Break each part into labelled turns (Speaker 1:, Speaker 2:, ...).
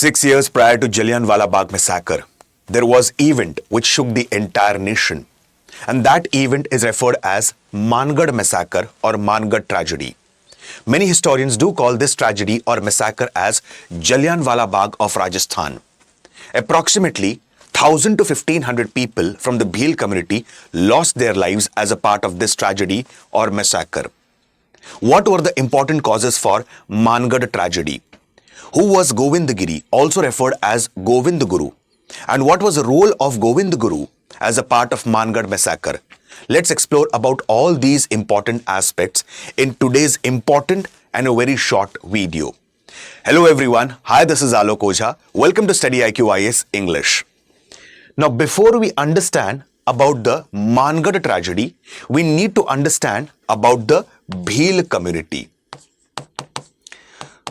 Speaker 1: 6 years prior to Jallianwala Bagh Massacre, there was event which shook the entire nation. And that event is referred as Mangarh Massacre or Mangarh tragedy. Many historians do call this tragedy or massacre as Jallianwala Bagh of Rajasthan. Approximately 1,000 to 1,500 people from the Bhil community lost their lives as a part of this tragedy or massacre. What were the important causes for Mangarh tragedy? Who was Govind Giri, also referred as Govind Guru? And what was the role of Govind Guru as a part of Mangarh Massacre? Let's explore about all these important aspects in today's important and a very short video. Hello everyone, hi, this is Alok Ojha. Welcome to StudyIQ IS English. Now before we understand about the Mangarh tragedy, we need to understand about the Bhil community.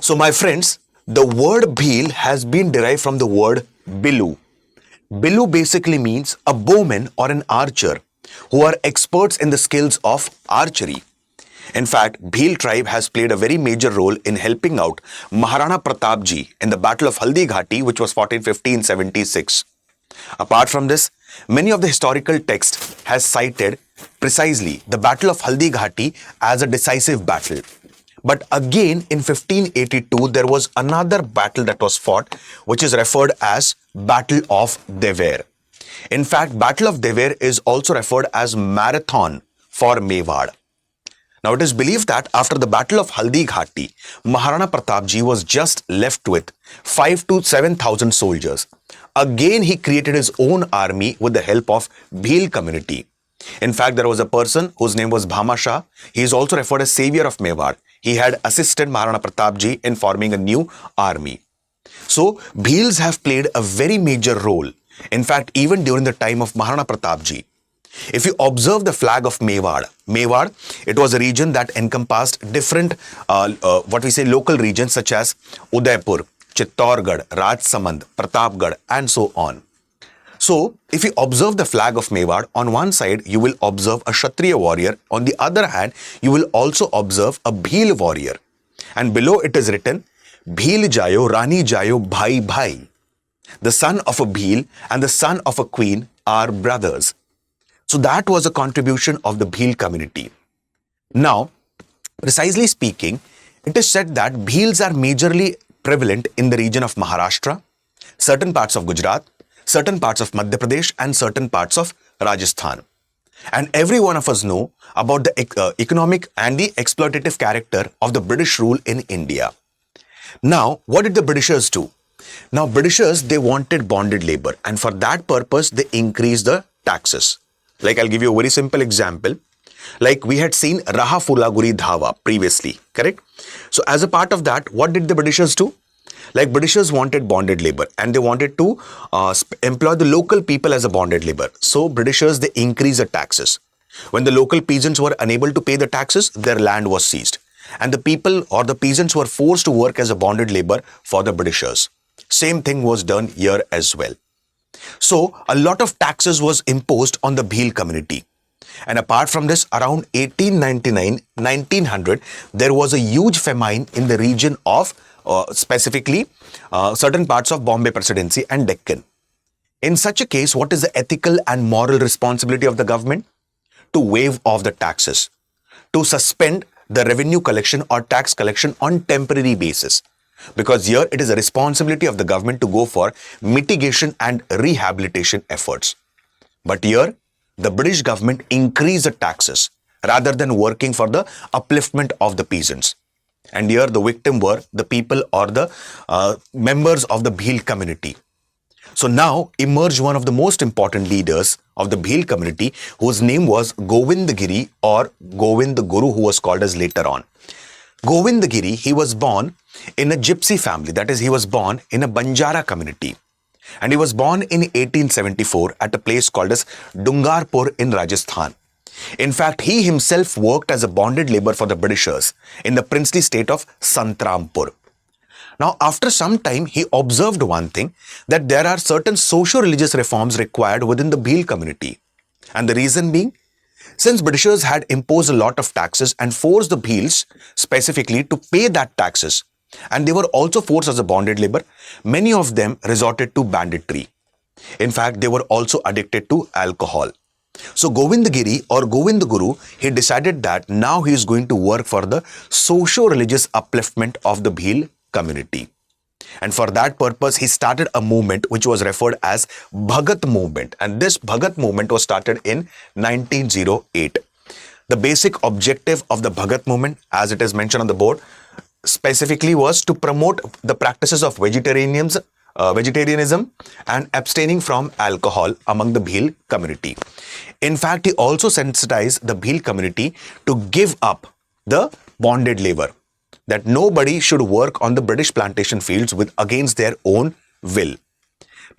Speaker 1: So my friends, the word Bhil has been derived from the word Bilu. Bilu basically means a bowman or an archer who are experts in the skills of archery. In fact, Bhil tribe has played a very major role in helping out Maharana Pratap Ji in the Battle of Haldi Ghati, which was fought in 1576. Apart from this, many of the historical texts has cited precisely the Battle of Haldi Ghati as a decisive battle. But again in 1582, there was another battle that was fought, which is referred as Battle of Dever. In fact, Battle of Dever is also referred as Marathon for Mewar. Now, it is believed that after the Battle of Haldi Ghati, Maharana Pratap Ji was just left with 5,000 to 7,000 soldiers. Again, he created his own army with the help of Bhil community. In fact, there was a person whose name was Bhama Shah. He is also referred as savior of Mewar. He had assisted Maharana Pratap Ji in forming a new army. So, Bhils have played a very major role. In fact, even during the time of Maharana Pratap Ji. If you observe the flag of Mewar, it was a region that encompassed different, local regions such as Udaipur, Chittorgarh, Rajsamand, Pratapgarh, and so on. So, if you observe the flag of Mewar, on one side you will observe a Kshatriya warrior, on the other hand you will also observe a Bhil warrior. And below it is written, Bhil Jayo, Rani Jayo, Bhai Bhai. The son of a Bhil and the son of a queen are brothers. So that was a contribution of the Bhil community. Now, precisely speaking, it is said that Bhils are majorly prevalent in the region of Maharashtra, certain parts of Gujarat, certain parts of Madhya Pradesh and certain parts of Rajasthan. And every one of us know about the economic and the exploitative character of the British rule in India. Now, what did the Britishers do? Now, Britishers, they wanted bonded labor, and for that purpose, they increased the taxes. Like, I'll give you a very simple example. Like we had seen Raha Phula Guri Dhava previously, correct? So, as a part of that, what did the Britishers do? Like Britishers wanted bonded labor and they wanted to employ the local people as a bonded labor. So Britishers, they increased the taxes. When the local peasants were unable to pay the taxes, their land was seized. And the people or the peasants were forced to work as a bonded labor for the Britishers. Same thing was done here as well. So a lot of taxes was imposed on the Bhil community. And apart from this, around 1899-1900, there was a huge famine in the region of specifically certain parts of Bombay Presidency and Deccan. In such a case, what is the ethical and moral responsibility of the government? To waive off the taxes, to suspend the revenue collection or tax collection on temporary basis. Because here it is a responsibility of the government to go for mitigation and rehabilitation efforts. But here, the British government increased the taxes rather than working for the upliftment of the peasants. And here the victim were the people or the members of the Bhil community. So now emerged one of the most important leaders of the Bhil community, whose name was Govind Giri or Govind Guru, who was called as later on. Govind Giri, he was born in a gypsy family, that is, he was born in a Banjara community. And he was born in 1874 at a place called as Dungarpur in Rajasthan. In fact, he himself worked as a bonded labor for the Britishers in the princely state of Santrampur. Now, after some time, he observed one thing, that there are certain socio-religious reforms required within the Bhil community. And the reason being, since Britishers had imposed a lot of taxes and forced the Bhils specifically to pay that taxes, and they were also forced as a bonded labor. Many of them resorted to banditry. In fact, they were also addicted to alcohol. So Govind Giri or Govind Guru, he decided that now he is going to work for the socio-religious upliftment of the Bhil community. And for that purpose, he started a movement which was referred as Bhagat Movement. And this Bhagat Movement was started in 1908. The basic objective of the Bhagat Movement, as it is mentioned on the board, specifically was to promote the practices of vegetarianism and abstaining from alcohol among the Bhil community. In fact, he also sensitized the Bhil community to give up the bonded labor, that nobody should work on the British plantation fields against their own will.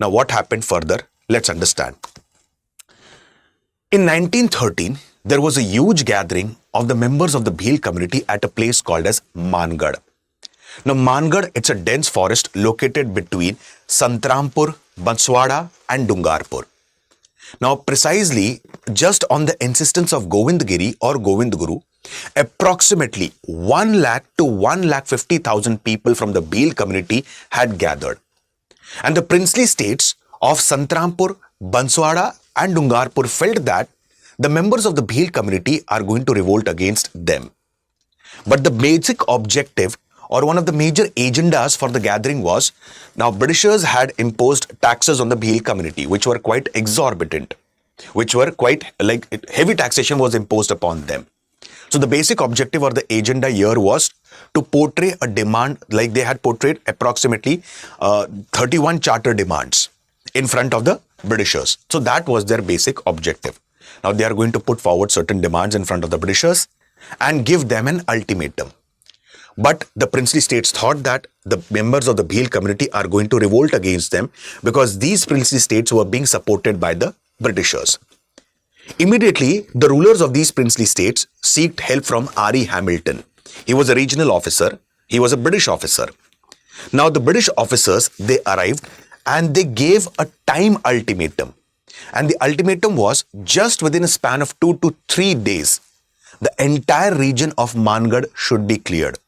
Speaker 1: Now, what happened further? Let's understand. In 1913, there was a huge gathering of the members of the Bhil community at a place called as Mangarh. Now, Mangarh, it's a dense forest located between Santrampur, Banswara and Dungarpur. Now, precisely just on the insistence of Govind Giri or Govind Guru, approximately 1 lakh to 1,50,000 people from the Bhil community had gathered. And the princely states of Santrampur, Banswara and Dungarpur felt that the members of the Bhil community are going to revolt against them. But the basic objective or one of the major agendas for the gathering was, now Britishers had imposed taxes on the Bhil community, which were quite exorbitant, which were quite like heavy taxation was imposed upon them. So the basic objective or the agenda here was to portray a demand, like they had portrayed approximately 31 charter demands in front of the Britishers. So that was their basic objective. Now they are going to put forward certain demands in front of the Britishers and give them an ultimatum. But the princely states thought that the members of the Bhil community are going to revolt against them because these princely states were being supported by the Britishers. Immediately, the rulers of these princely states sought help from R.E. Hamilton. He was a regional officer. He was a British officer. Now, the British officers, they arrived and they gave a time ultimatum. And the ultimatum was just within a span of 2 to 3 days, the entire region of Mangarh should be cleared.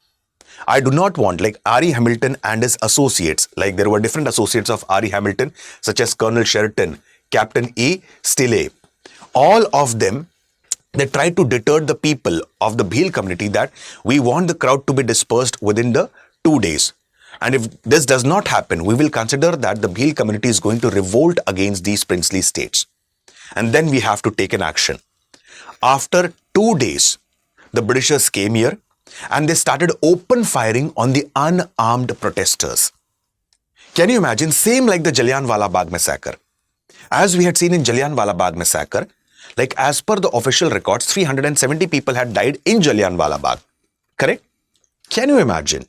Speaker 1: I do not want, like R.E. Hamilton and his associates, like there were different associates of R.E. Hamilton, such as Colonel Sheraton, Captain E. Stillay. All of them, they tried to deter the people of the Bhil community that we want the crowd to be dispersed within the 2 days. And if this does not happen, we will consider that the Bhil community is going to revolt against these princely states. And then we have to take an action. After 2 days, the Britishers came here and they started open firing on the unarmed protesters. Can you imagine? Same like the Jallianwala Bagh Massacre. As we had seen in Jallianwala Bagh Massacre, like as per the official records, 370 people had died in Jallianwala Bagh. Correct? Can you imagine?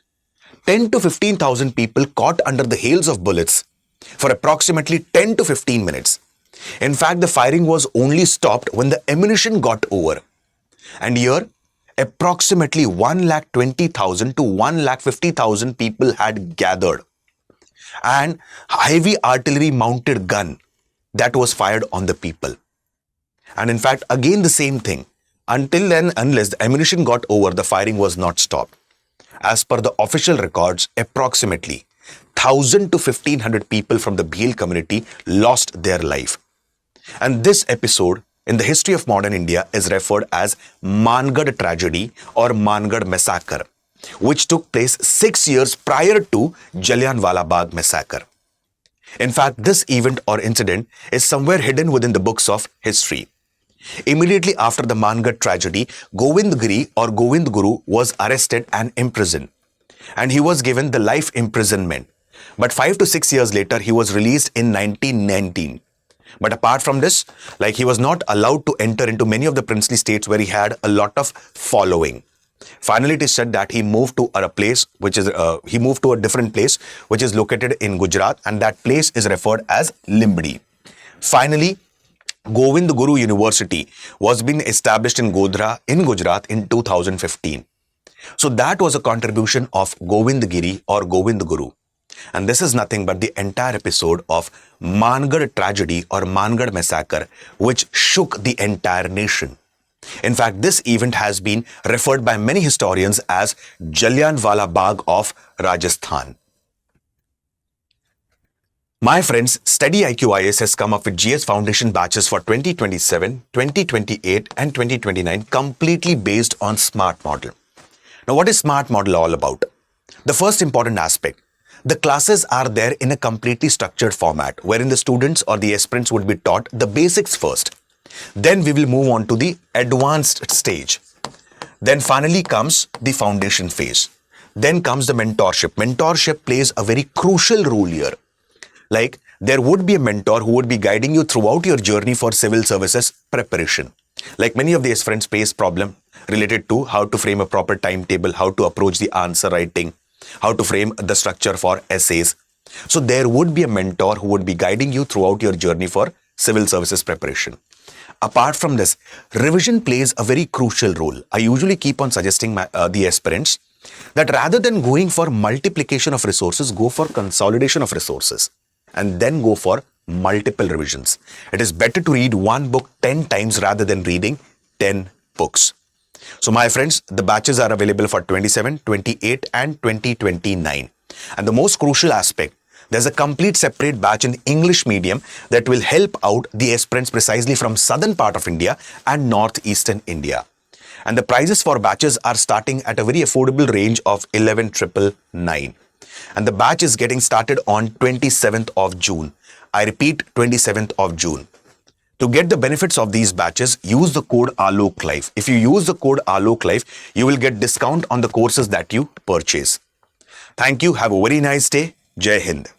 Speaker 1: 10 to 15,000 people caught under the hails of bullets for approximately 10 to 15 minutes. In fact, the firing was only stopped when the ammunition got over. And here, approximately 1,20,000 to 1,50,000 people had gathered. And heavy artillery mounted gun that was fired on the people. And in fact, again the same thing. Until then, unless the ammunition got over, the firing was not stopped. As per the official records, approximately 1,000 to 1,500 people from the Bhil community lost their life. And this episode in the history of modern India is referred as Mangarh tragedy or Mangarh Massacre, which took place 6 years prior to Jallianwala Bagh Massacre. In fact, this event or incident is somewhere hidden within the books of history. Immediately after the Mangarh tragedy, Govind Giri or Govind Guru was arrested and imprisoned. And he was given the life imprisonment. But 5 to 6 years later, he was released in 1919. But apart from this, like he was not allowed to enter into many of the princely states where he had a lot of following. Finally, it is said that he moved to a place which is a different place which is located in Gujarat, and that place is referred as Limbdi. Finally, Govind Guru University was being established in Godhra in Gujarat in 2015. So that was a contribution of Govind Giri or Govind Guru. And this is nothing but the entire episode of Mangarh tragedy or Mangarh massacre, which shook the entire nation. In fact, this event has been referred by many historians as Jallianwala Bagh of Rajasthan. My friends, StudyIQ IS has come up with GS Foundation batches for 2027, 2028 and 2029 completely based on SMART model. Now, what is SMART model all about? The first important aspect, the classes are there in a completely structured format wherein the students or the aspirants would be taught the basics first. Then we will move on to the advanced stage. Then finally comes the foundation phase. Then comes the mentorship. Mentorship plays a very crucial role here. Like, there would be a mentor who would be guiding you throughout your journey for civil services preparation. Like many of these friends face problem related to how to frame a proper timetable, how to approach the answer writing, how to frame the structure for essays. So there would be a mentor who would be guiding you throughout your journey for civil services preparation. Apart from this, revision plays a very crucial role. I usually keep on suggesting the aspirants that rather than going for multiplication of resources, go for consolidation of resources and then go for multiple revisions. It is better to read one book 10 times rather than reading 10 books. So my friends, the batches are available for 27, 28 and 2029. And the most crucial aspect, there's a complete separate batch in English medium that will help out the aspirants precisely from southern part of India and northeastern India. And the prices for batches are starting at a very affordable range of 11,999. And the batch is getting started on 27th of June. I repeat, 27th of June. To get the benefits of these batches, use the code Alok Life. If you use the code Alok Life, you will get discount on the courses that you purchase. Thank you. Have a very nice day. Jai Hind.